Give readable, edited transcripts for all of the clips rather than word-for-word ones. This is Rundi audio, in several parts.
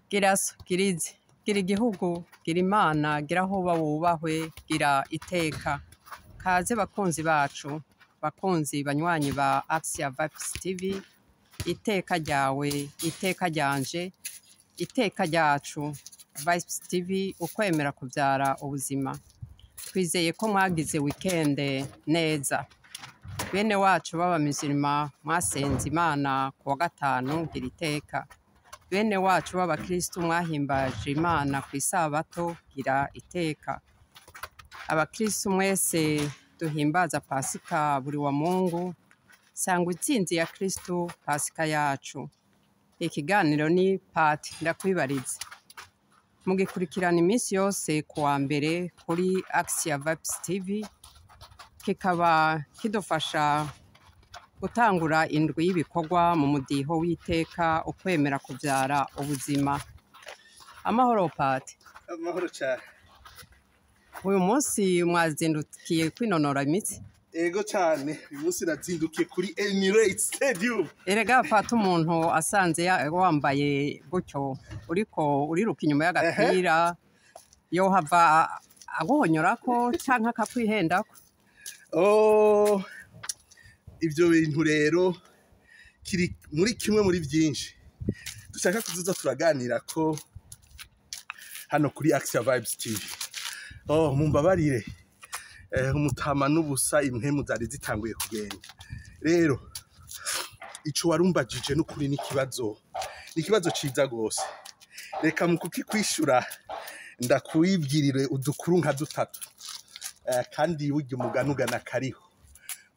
gira so girizi gira igihugu gira imana gira aho wubahwe gira iteka kaze bakunzi bacu bakunzi banywanyi ba Action Vibes TV iteka ryawe iteka ryanje iteka ryacu Vibes TV ukwemera kuvyara ubuzima twizeye ko mwagize weekend neza bene wacu baba mizirima mwasenze imana kuwa gatanu gira iteka bene wacu b'abakristo mwahimbaje imana ku isabato gira iteka abakristo mwese duhimbaza pasika buri wa Mungu sangwa itsinzi ya Kristo pasika yacu ikiganiro ni pati ndakwibariza mugikurikirana iminsi yose kuwa mbere kuri Action Vibes TV kikaba kidufasha gutangura indwi y'ibikorwa mu mudiho w'iteka ukwemera kuvyara ubuzima. Amahoro pati. Amahoro cyane. Uyu munsi mwazindukiye kwinonora imitsi? Ego cyane, uyu munsi nazindukiye kuri Emirates Stadium. Erega pati umuntu asanze wambaye gutyo uriko uriruka inyuma y'agapira yo hava aguhonyorako canke akakwihendako? Oh, ibyo bintu rero kiri muri kimwe muri byinshi dushaka kuzuza turaganira ko hano kuri Action Vibes TV. Oh, mumbabarire umutama n'ubusa impemu zari zitanguye kugenda rero ico warumbajije n'ukuri n'ikibazo ciza gose reka mu kukikwishura ndakwibwirire udukuru nka dutatu kandi burya umuganugana kariho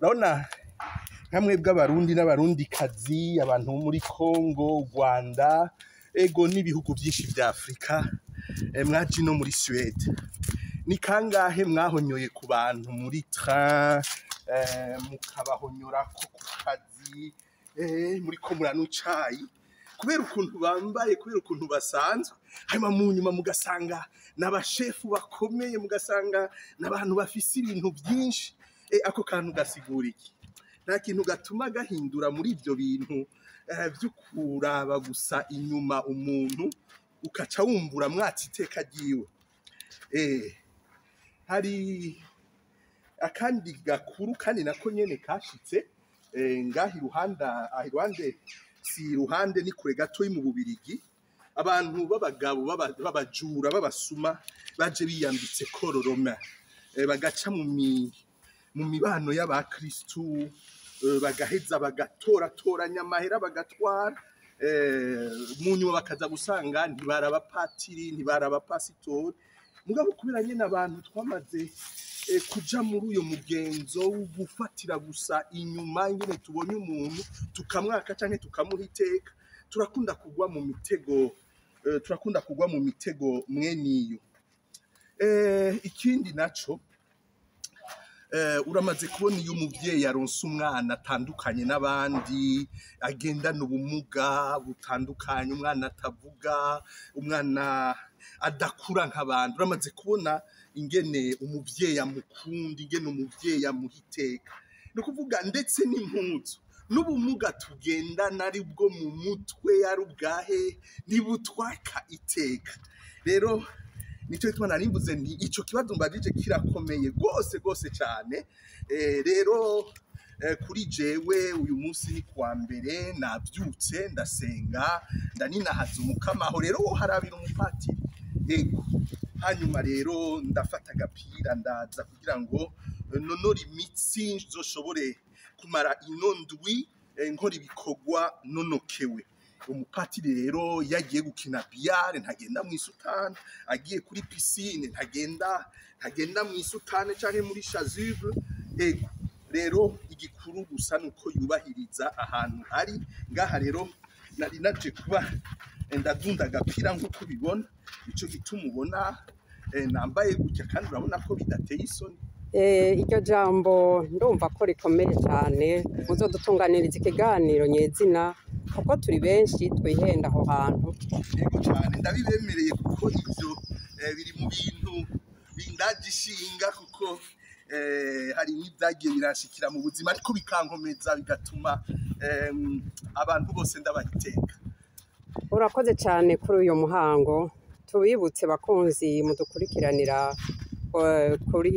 urabona nkamwe bw'abarundi n'abarundikazi abantu muri Congo Rwanda ego n'ibihugu byinshi vya Afrika mwaji no muri Swede ni kangahe mwahonyoye ku bantu muri train mukabahonyora ko ku kazi muri ko muranucayi kubera ukuntu bambaye kubera ukuntu basanzwe hanyuma mu nyuma mugasanga n'abashefu bakomeye mugasanga n'abantu bafise ibintu byinshi ako kantu gasigura iki nta kintu gatuma gahindura muri ibyo bintu by'ukuraba gusa inyuma umuntu ukaca wumbura mwatsi iteka ryiwe hari akandi gakuru kandi nako nyene kashitse ngahi iruhande si iruhande ni kure gato mu Bubirigi abantu b'abagabo b'abajura b'abasuma baje biyambitse kororoma bagaca mu mibano y'abakristo bagaheza bagatoratoranya amahera bagatwara mu nyuma bakaza gusanga ntibarabapatiri ntibarabapasitori mugabo kubera nyene abantu twamaze kuja muri uyo mugenzo wo gufatira gusa inyuma ingene tubonye umuntu tukamwaka canke tukamuha iteka turakunda kugwa mu mitego mweniyo ikindi naco uramaze kubona iyo umuvyeyi aronse umwana atandukanye n'abandi agendana ubumuga butandukanye umwana atavuga umwana adakura nk'abandi uramaze kubona ingene umuvyeyi amukunda ingene umuvyeyi amuhiteka no kuvuga ndetse n'impuzu n'ubumuga tugendana ari bwo mu mutwe ari ubwahe nibutwaka iteka rero nico gituma narimbuze nti ico kibazo mbajije kirakomeye gose cyane rero kuri jewe uyu munsi ni kuwa mbere navyutse ndasenga ndaninahaza umukamaho rero wo harabira umupatiri yego hanyuma rero ndafata agapira ndaza kugira ngo nonora imitsi nzoshobore kumara inondwi nkora ibikorwa nonokewe umupatiri rero yagiye gukina biyare ntagenda mu isutane agiye kuri piscine ntagenda mu isutane canke muri chasuble ego rero igikuru gusa nuko yubahiriza ahantu ari ngaha rero nari naje kuba ndadunda agapira nk'uko ubibona ico gituma ubona nambaye gutya kandi urabona ko bidateye isoni iryo jambo ndumva ko rikomeye cyane uzodutunganiriza ikiganiro nyezina kuko turi benshi twihenda aho hantu yego cyane ndabibemereye kuko ivyo biri mu bintu bindagishinga kuko hari n'ibyagiye birashikira mu buzima ariko bikankomeza bigatuma abantu bose ndabahiteka urakoze cyane kuri uyu muhango tubibutse bakunzi mudukurikiranira kuri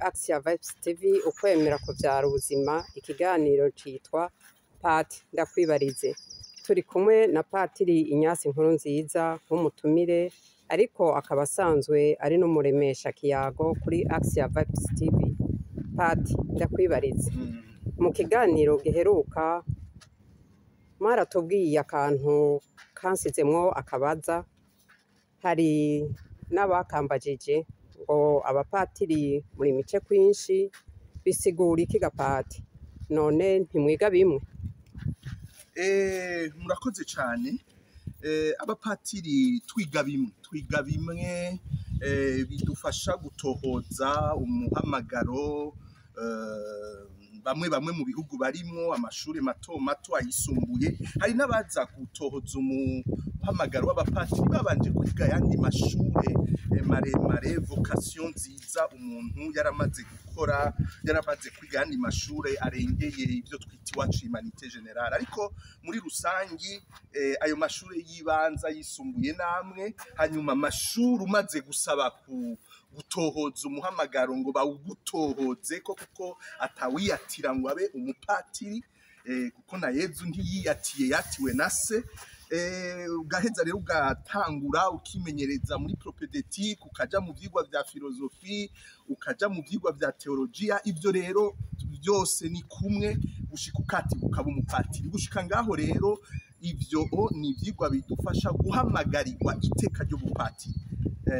Action Vibes TV ukwemera kubyara ubuzima ikiganiro cyitwa Pati ndakwibarize turi kumwe na Patiri Ignace Nkurunziza nk'umutumire ariko akaba asanzwe ari n'umuremesha kiyago kuri Action Vibes TV. Pati ndakwibarize mu kiganiro giheruka mwaratubwiye akantu kansizemwo akabaza hari n'abakambajije ngo abapatiri muri mice kwinshi bisigura iki gapati none ntimwiga bimwe? Murakoze cyane. Abapatiri twiga bimwe bidufasha gutohoza umuhamagaro bamwe mu bihugu barimo amashuri mato ayisumbuye hari n'abaza gutohoza umuhamagaro w'abapatiri babanje kwiga yandi mashure maremare vocation nziza umuntu yaramaze gukora yaramaze kwiga yandi mashure arengeye ibyo twita iwacu humanité générale ariko muri rusangi ayo mashure yibanza yisumbuye namwe hanyuma amashuri umaze gusaba gutohoza umuhamagaro ngo bawugutohoze kuko atawiyatira ngo abe umupatiri kuko na Yezu ntiyiyatiye yatiwe na se ugaheza rero ugatangura ukimenyereza muri propedeutique ukaja mu vyigwa vya filozofi ukaja mu vyigwa vya teologia ibyo rero byose ni kumwe gushika ukati ukaba umupatiri gushika ngaho rero ibyo ni ivyigwa bidufasha guhamagarirwa iteka ry'ubupatiri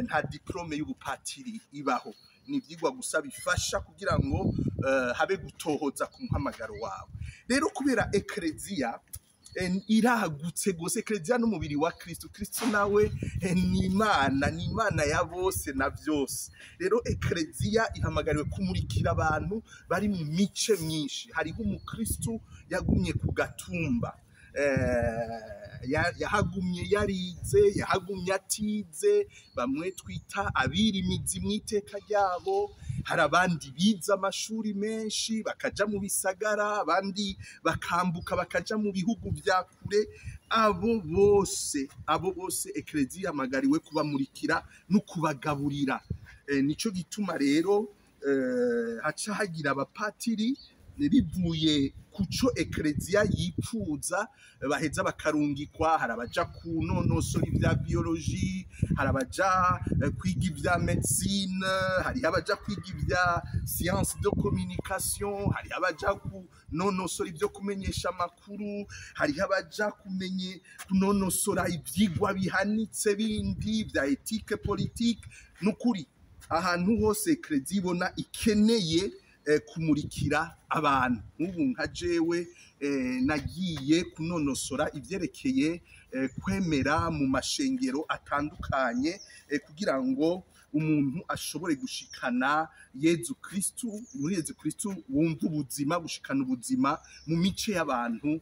nta diplome y'ubupatiri ibaho ni ivyigwa gusa bifasha kugira ngo habe gutohoza ku muhamagaro wawe rero kubera eklezia iragutse gose eklezia n'umubiri wa Kristo nawe ni imana ya bose na byose rero eklezia ihamagariwe kumurikira abantu bari mu mice myinshi hariho umukristo yagumye ku gatumba yahagumye yarize yahagumye atize bamwe twita abirimizi mu iteka ryabo hari abandi biza amashuri menshi bakaja mu bisagara abandi bakambuka bakaja mu bihugu vya kure abo bose eklezia hamagariwe kubamurikira no kubagaburira nico gituma rero haca hagira abapatiri bivuye kuco eklezia yipfuza baheza bakarungikwa harabaja kunonosora ibya biologie harabaja kwiga ibya medicine hari abaja kwiga ibya science de communication hari abaja kunonosora ibyo kumenyesha makuru hari abaja kunonosora ibyigwa bihanitse bindi bya ethique politique n'ukuri ahantu hose eklezia ibona ikeneye kumurikira abantu nk'ubu nka jewe nagiye kunonosora ivyerekeye kwemera mu mashengero atandukanye kugira ngo umuntu ashobore gushikana Yezu Kristu muri Yezu Kristu wumva ubuzima gushikana ubuzima mu mice y'abantu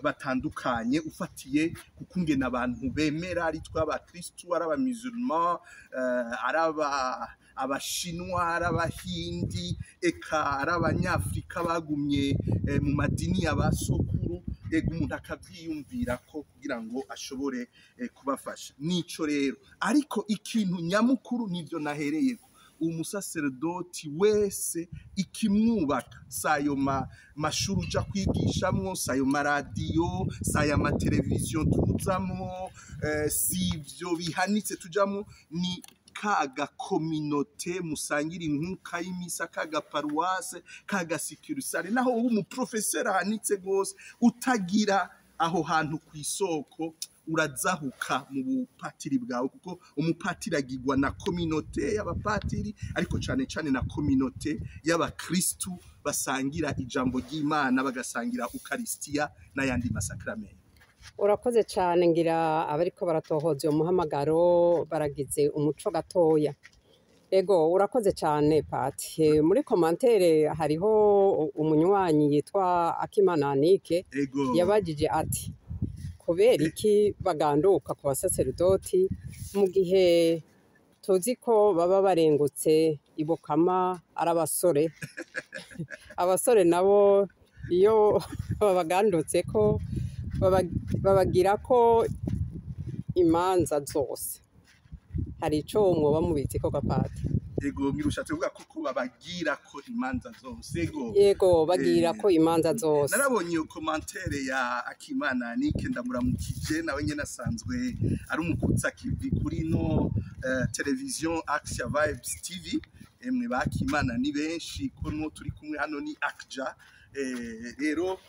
batandukanye ufatiye kukungena abantu bemera ari twaba Kristu araba musulman araba abashinwa arabahindi eka arabanyafrika bagumye mu madini y'abasokuru ego umuntu akavyiyumvira ko kugira ngo ashobore kubafasha nico rero ariko ikintu nyamukuru nivyo nahereye umusaserdoti wese ikimwubaka sayo mashuru uja kwigishamwo sayo maradiyo saya mateleviziyo tuzamwo sivyo bihanitse tujamwo ni kaga communauté musangira inkuka y'imisa kaga paroisse kaga sécurisare naho ubu professeur ahanitse gose utagira aho hantu kwisoko urazahuka mu bupatiri bwawe kuko umupatiri agirwa na communauté y'abapatiri ariko cyane na communauté y'abakristu basangira ijambo ry'Imana bagasangira Eucharistia n'ayandi masakramenti. Urakoze cyane ngira abariko baratohoza uyo muhamagaro baragize umuco gatoya. Ego urakoze cyane Pati. Muri commentaire hariho umunywanyi yitwa Akimana Nike yabajije ati kubera iki baganduka ku basaserdoti mu gihe tuzi ko baba barengutse ibukama arabasore abasore nabo iyo babagandutse ko babagira ko imanza zose hari ico mwoba mubizi ko gapati? ego ngirushatse kuvuga ko babagira ko imanza zose Yego bagira ko imanza zose. narabonye iyo commentaire ya Akimana Nike ndamuramukije nawe nyene asanzwe ari umukutsa kivi kuri no television Axia Vibes TV emwe bakimana ni benshi ko no turi kumwe hano ni Akja rero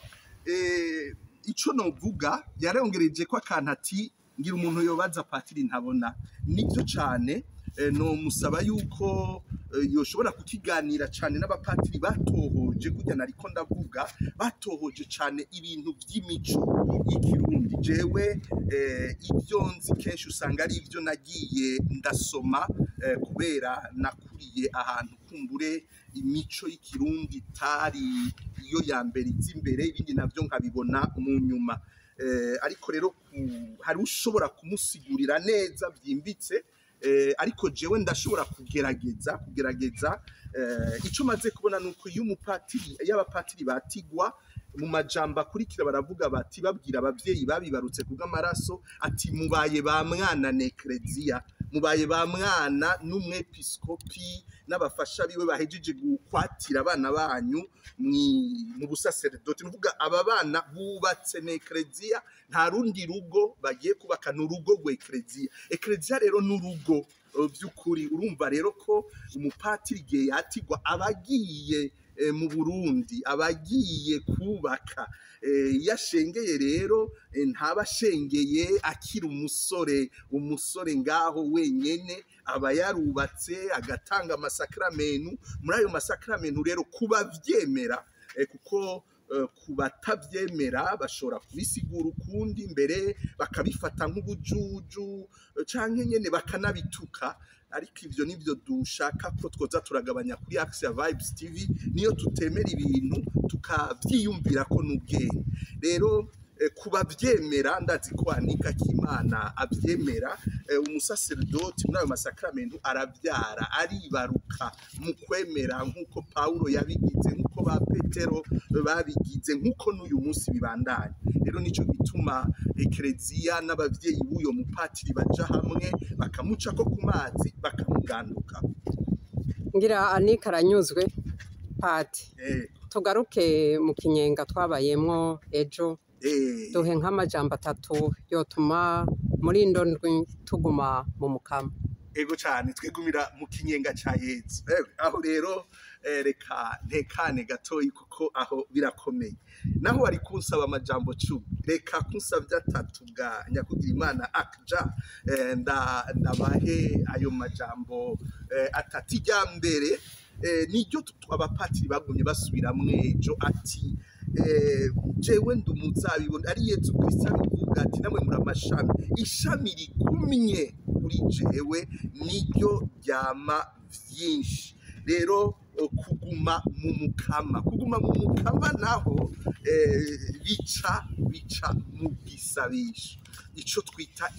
ico novuga yarongereje ko akantu ati ngira umuntu yobaza patiri ntabona nivyo cane no musaba yuko yoshobora kukiganira cane n'abapatiri batohoje kujya nariko ndavuga batohoje cane ibintu vy'imico y'ikirundi jewe ibyo nzi kenshi usanga ari ibyo nagiye ndasoma kubera nakuriye ahantu kumbure imico y'ikirundi tari iyo ya mbere izimbere ibindi navyo nkabibona mu nyuma ariko rero hari ushobora kumusigurira neza byimbitse ariko jewe ndashobora kugerageza ico maze kubona nuko iyo umupatiri y'abapatiri batigwa mu majambo akurikira baravuga bati babwira abavyeyi babibarutse kubw'amaraso ati mubaye ba mwana nekrezia mubaye ba mwana n'umwepiskopi n'abafasha biwe bahejeje gukwatira abana banyu mu busaserdoti nuvuga aba bana bubatse nekrezia nta rundi rugo bagiye kubaka n'urugo rw'ekrezia rero n'urugo by'ukuri urumva rero ko umupatiri gihe yatigwa abagiye mu Burundi abagiye kubaka yashengeye rero ntabashengeye akiri umusore ngaho wenyene aba yarubatse agatanga amasakramentu muri ayo masakramentu rero kuba vyemera kuko kubatavyemera bashobora kubisigura ukundi mbere bakabifata nk'ubujuju canke nyene bakanabituka ariko ivyo nivyo dushaka ko twoza turagabanya kuri Axia Vibes TV niyo tutemera ibintu tukavyiyumvira ko n'ubwenge rero kuba vyemera ndazi ko Anika Kimana avyemera umusaserdoti muri ayo masakramentu aravyara aribaruka mu kwemera nk'uko Paulo yabigize nk'uko ba Petero babigize nk'uko n'uyu munsi bibandanye rero nico gituma ekrezia n'abavyeyi b'uyo mupatiri baja hamwe bakamuca ko ku mazi bakamuganduka ngira Anika aranyuzwe pati tugaruke mu kinyenga twabayemwo ejo duhe nk'amajambo 3 yotuma muri indondwi tuguma mu mukama ego cyane twigumira mu kinyenga ca Yezu aho rero reka ntekane gatoyi kuko aho birakomeye naho wari kunsaba amajambo 10 reka kunsavya 3 bwa nyakugira Imana Akja ndabahe ayo majambo 3 ijya mbere niryo abapatiri bagumye basubiramwe ejo ati jewe ndumuzabibo ari Yezu Kristo abivuga ati namwe muri amashami ishami rigumye kuri jewe niryo ryama vyinshi rero kuguma mu mukama naho bica mu gisabisho ico twita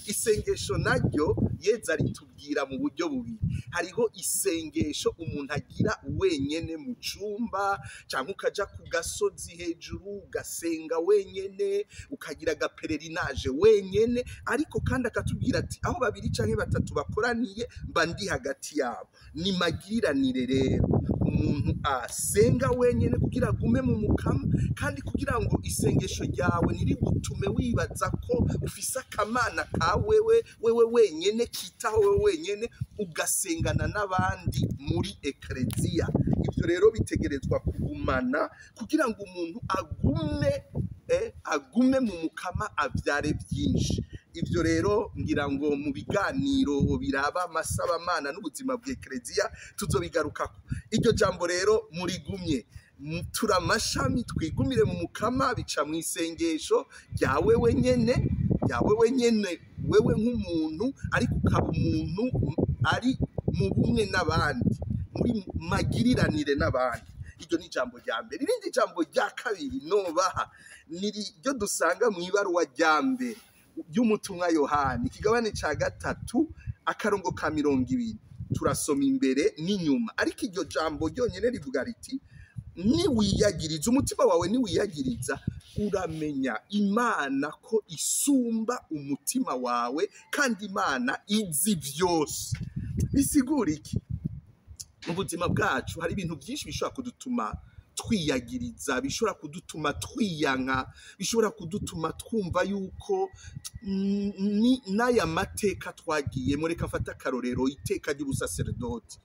isengesho naryo Yezu aritubwira mu buryo bubiri hariho isengesho umuntu agira wenyene mu cumba cyangwa ukaja ku gasozi hejuru ugasenga wenyene ukagira agapererinaje wenyene ariko kandi akatubwira ati aho babiri canke batatu bakoraniye mba ndi hagati yabo ni magiriranire rero umuntu asenga wenyene kugira gume mu mukama kandi kugira ngo isengesho ryawe nirigutume wibaza ko ufise akamana ka wewe wenyene kitaho wewe wenyene ugasengana n'abandi muri ekrezia ivyo rero bitegerezwa kugumana kugira ngo umuntu agume mu mukama avyare byinshi ivyo rero ngira ngo mu biganiro biraba amasabamana n'ubuzima bw'ekrezia tuzobigarukako iryo jambo rero murigumye turamashami twigumire mu mukama bica mu isengesho ryawe wenyene wewe nk'umuntu ariko ukaba umuntu ari mu bumwe n'abandi muri magiriranire n'abandi iryo ni jambo rya mbere irindi jambo rya kabiri nobaha niryo dusanga mu ibaruwa rya mbere y'umutumwa Yohani ikigabane ca 3 akarongo ka 20 turasoma imbere n'inyuma ariko iryo jambo ryonyene rivuga riti niwiyagiriza umutima wawe niwiyagiriza uramenya Imana ko isumba umutima wawe kandi Imana izi byose. Bisigura iki? Mu buzima bwacu hari ibintu byinshi bishobora kudutuma twiyagiriza, bishobora kudutuma twiyanka, bishobora kudutuma twumva yuko n'aya mateka twagiyemo. Reka mfate akarorero, iteka ry'ubusaserdoti.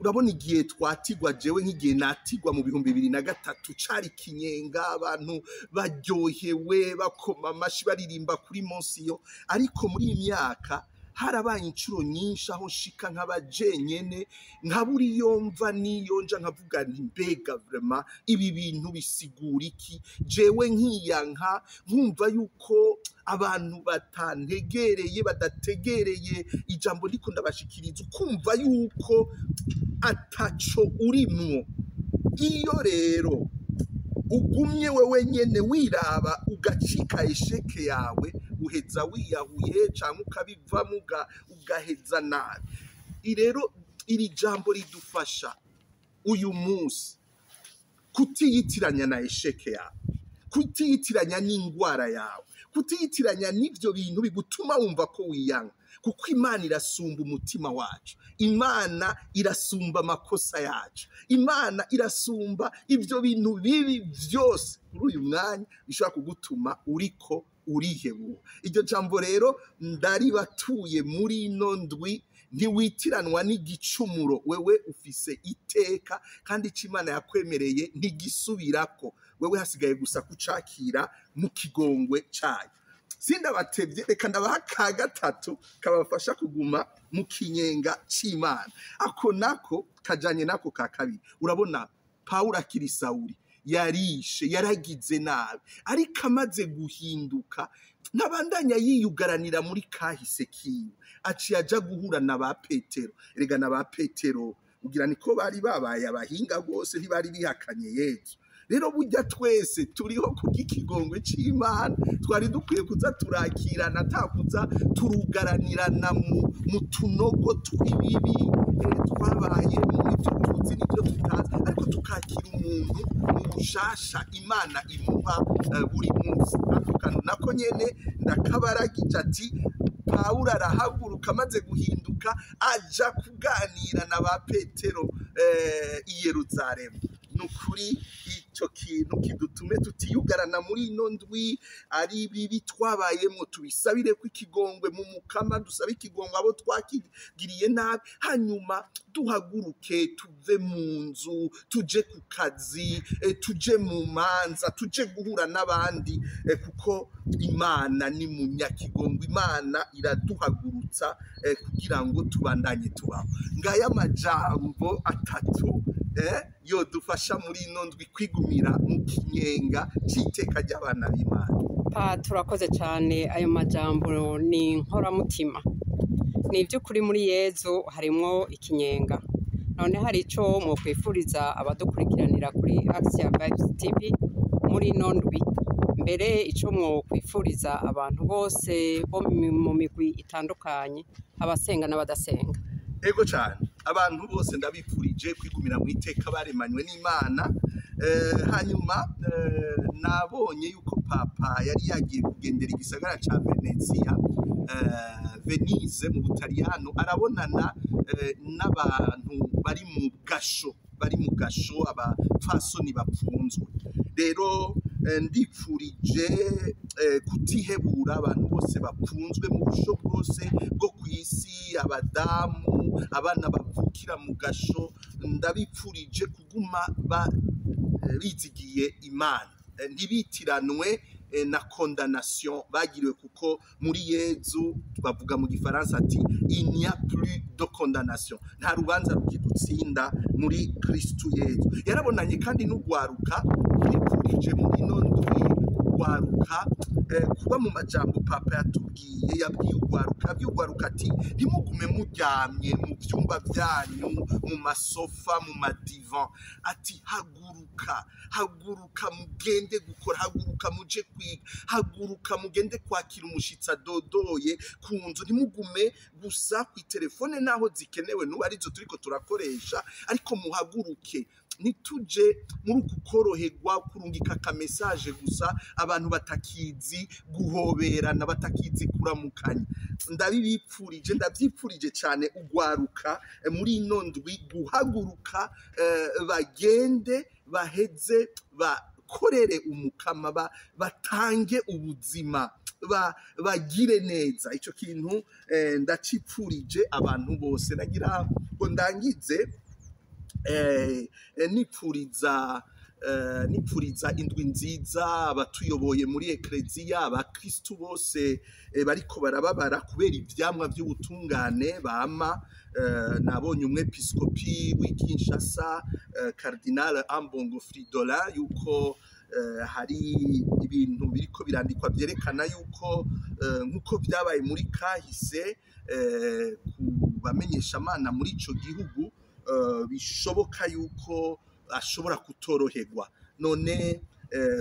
Urabona igihe twatigwa, jewe nk'igihe natigwa mu 2003 cari kinyenga, abantu baryohewe bakoma amashi baririmba kuri monsiyo. Ariko muri iyi myaka harabaye inshuro nyinshi aho shika nk'abajenyene nkaburi yomva niyonja nkavuga nti mbega vraiment ibi bintu bisigura iki? Jewe nkiyanka nkumva yuko abantu batantegereye badategereye ijambo ndiko ndabashikiriza, ukumva yuko ataco urimwo. Iyo rero ugumye wewe nyene wiraba ugacika esheke yawe, uheza wiyahuye cyangwa ukabivamo ugaheza nabi. Rero iri jambo ridufasha uyu munsi kutiyitiranya na esheke yawe, kutiyitiranya n'indwara yawe, kutiyitiranya n'ivyo bintu bigutuma wumva ko wiyanka, kuko Imana irasumba umutima wacu, Imana irasumba amakosa yacu, Imana irasumba ivyo bintu bibi byose muri uyu mwanya bishobora kugutuma uriko urihebura. Iryo jambo rero ndaribatuye muri ino ndwi, ntiwitiranwa n'igicumuro. Wewe ufise iteka kandi ico Imana yakwemereye ntigisubirako, wewe hasigaye gusa kucakira mu kigongwe cayo. Sindabatevye, reka ndabaha ka gatatu kabafasha kuguma mu kinyenga c'Imana. Ako nako kajanye nako ka kabiri. Urabona Pawulo akiri Sawuli yarishe, yaragize nabi, ariko amaze guhinduka nabandanya yiyugaranira muri kahise kiwe, aciye aja guhura na ba Petero. Erega na ba Petero ugira niko bari babaye abahinga rwose, ntibari bihakanye Yesu. Rero burya twese turiho kubw'ikigongwe c'Imana, twari dukwiye kuza turakirana, atakuza turugaranirana mu tunogo twibibi twabaye mu ivyo tuzi n'ivyo tutazi, ariko tukakira umuntu mu bushasha Imana imuha buri munsi. Ako kantu nako nyene ndakabaragije ati Pawulo arahaguruka amaze guhinduka aja kuganira na ba Petero i Yerusalemu. Nukuri icyo kintu kidutume tutiyugarana muri ino ndwi, ari bibi twabayemo tubisabire ko ikigongwe mu Mukama, dusabe ikigongwe abo twakigiriye nabi, hanyuma duhaguruke tuve mu nzu, tuje ku kazi, tuje mu manza, tuje guhura n'abandi, kuko Imana ni munyakigongwe. Imana iraduhagurutsa kugira ngo tubandanye tubaho. Ngaya amajambo atatu yo dufasha muri ino ndwi kwigumira mu kinyenga c'iteka ry'abana b'Imana. Turakoze cyane. Ayo majambo ni nkoramutima, ni iby'ukuri muri Yezu harimwo ikinyenga. None hari ico mwokwifuriza abadukurikiranira kuri Action Vibes TV muri ino ndwi? Mbere ico mwokwifuriza abantu bose bo mu migwi itandukanye, abasenga n'abadasenga? Ego cyane, abantu bose ndabipfurije kwigumira mu iteka baremanywe n'Imana. Hanyuma nabonye yuko Papa yari yagiye kugendera igisagara ca Venezia, Venise mu Butaliyano, arabonana n'abantu bari mu gasho, abapfasoni bapfunzwe. Rero ndipfurije kutihebura abantu bose bapfunzwe mu busho bwose bwo kw'isi, abadamu, abana bavukira mu gasho, ndabipfurije kuguma bizigiye Imana, ntibitiranwe na condamnation bagiriwe, kuko muri Yezu bavuga mu Gifaransa ati il n'y a plus de condamnation, nta rubanza rukidutsinda muri Kristu Yezu. Yarabonanye kandi n'ugwaruka, ndipfurije muri ino ndwi ugwaruka kuba mu majambo Papa yabwiye ugwaruka ati ntimugume muryamye mu byumba byanyu, mu masofa, mu madivan, ati haguruka mugende gukora, haguruka muje kwiga, haguruka mugende kwakira umushitsi adodoye ku nzu, ntimugume gusa ku telefone naho zikenewe n'ubu arizo turiko turakoresha, ariko muhaguruke ntituje muri uku koroherwa kurungika akamesaje gusa abantu batakizi guhoberana batakizi kuramukanya. Ndabyipfurije cyane ugwaruka muri ino ndwi guhaguruka bagende baheze bakorere umukama batange ubuzima bagire neza. Icyo kintu ndacipfurije abantu bose. Nagira ngo ndangize nipfuriza indwi nziza abatuyoboye muri ekleziya, abakristu bose bariko barababara kubera ivyamwa by'ubutungane bama. Nabonye umwepiskopi w'Kinshasa Cardinal Ambongo Fridola yuko hari ibintu biriko birandikwa byerekana yuko nkuko byabaye muri kahise ku bamenyeshamana muri ico gihugu bishoboka yuko ashobora kutoroherwa. None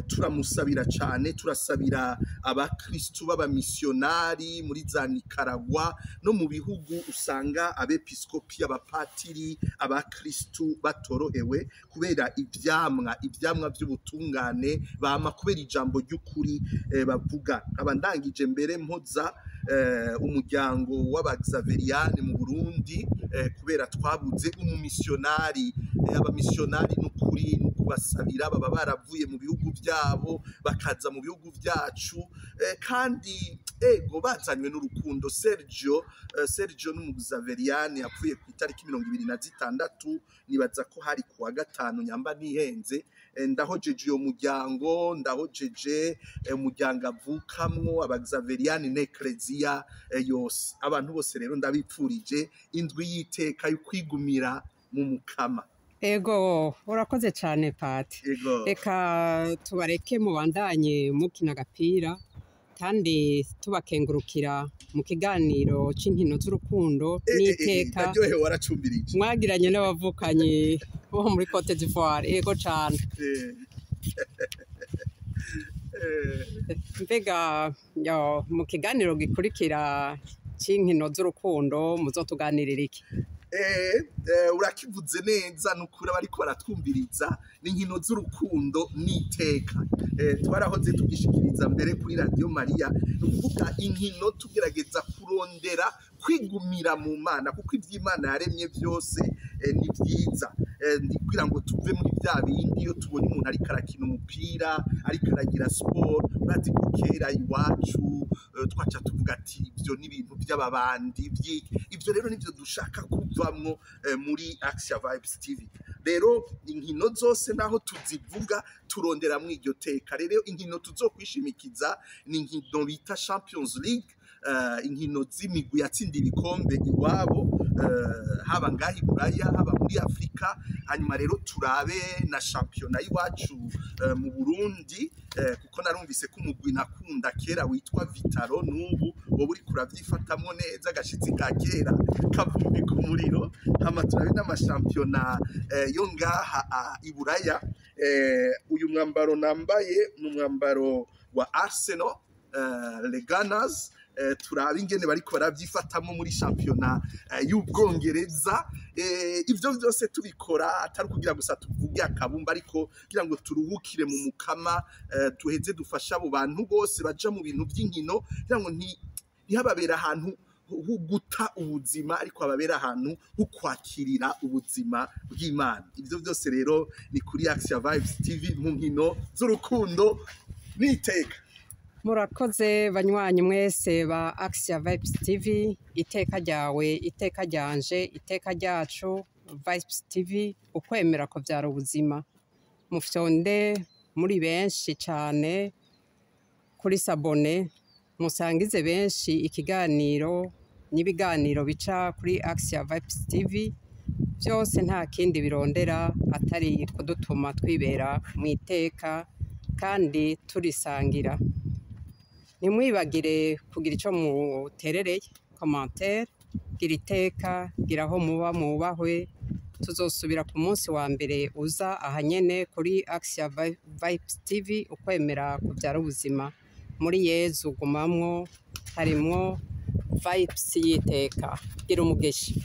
turamusabira cyane, turasabira abakristu b'abamisiyonari muri za Nicaragua no mu bihugu usanga abepiskopi, abapatiri, abakristu batorohewe kubera ivyamwa by'ubutungane bama, kubera ijambo ry'ukuri bavuga. Abandangije mbere mpoza umuryango w'abazaveriani mu Burundi kubera twabuze umumisiyonari. Abamisiyonari n'ukuri n'ukubasabira, baba baravuye mu bihugu byabo bakaza mu bihugu byacu kandi ego bazanywe n'urukundo. Sergio n'umuzaveriani yapfuye ku itariki 26, nibaza ko hari kuwa gatanu nyamba nihenze. Ndahojeje uyo muryango, ndahojeje umuryango avukamwo abazaveriani n'ekleziya yose. Abantu bose rero ndabipfurije indwi y'iteka yo kwigumira mu mukama. Ego urakoze cyane Pati. Reka tubareke mubandanye mukina agapira kandi tubakengurukira mu kiganiro c'inkino z'urukundo n'iteka mwagiranye n'abavukanyi bo muri Cote d'Ivoire. Ego cyane. Mbega mu kiganiro gikurikira c'inkino z'urukundo muzotuganirira iki? Urakivuze neza n'ukuri abariko baratwumviriza n'inkino z'urukundo n'iteka. Twarahoze tugishikiriza mbere kuri Radio Maria, nukuvuga inkino tugerageza kurondera kwigumira mu Mana, kuko ivy'Imana yaremye byose ni vyiza. Ndikugira ngo tuve muri bya bindi iyo tubonye umuntu ariko arakina umupira, ariko aragira sport, urazi ko kera iwacu twaca tuvuga ati ibyo ni ibintu by'ababandi. Ibyo rero nivyo dushaka kuvamwo muri Axia Vibes TV. Rero inkino zose naho tuzivuga turondera mu iryo teka. Rero inkino tuzokwishimikiza ni inkino bita Champions League, inkino z'imigwi yatsinda ibikombe iwabo, haba ngahi Buraya haba muri Afrika. Hanyuma rero turabe na championa iwacu mu Burundi, kuko narumvise ko umugwi nakunda kera witwa Vitaro n'ubu wowe uri kuravyifatamwo neza, agashitsi ka kera kavumbi ku muriro. Hama turabe n'amashampiona yo ngaha i Buraya. Uyu mwambaro nambaye n'umwambaro wa Arsenal, les Gunners. Turabe ingene bariko baravyifatamo muri championa y'Ubwongereza. Ivyo byose tubikora atari kugira gusa tuvuge akabumba, ariko kugira ngo turuhukire mu mukama, tuheze dufasha abo bantu bose baja mu bintu by'inkino, kugira ngo ntihababera ahantu guta ubuzima, ariko hababera ahantu ho kwakirira ubuzima bw'Imana. Ivyo byose rero ni kuri Axia Vibes TV mu nkino z'urukundo n'iteka. Murakoze banywanyi mwese ba Axia Vibes TV. Iteka ryawe, iteka ryanje, iteka ryacu. Vibes TV, ukwemera ko byara ubuzima. Mufyonde muri benshi cyane kuri sabone, musangize benshi ikiganiro n'ibiganiro bica kuri Axia Vibes TV. Byose nta kindi birondera atari kudutuma twibera mu iteka kandi turisangira. Nimwibagire kugira icyo muterereye, commentaire, gira iteka, gira aho muba mubahwe. Tuzosubira ku munsi wa mbere uza ahanyene kuri Axia Vibes TV, ukwemera kubyara ubuzima. Muri Yezu gumamwo, harimwo vibes y'iteka. Gira umugisha.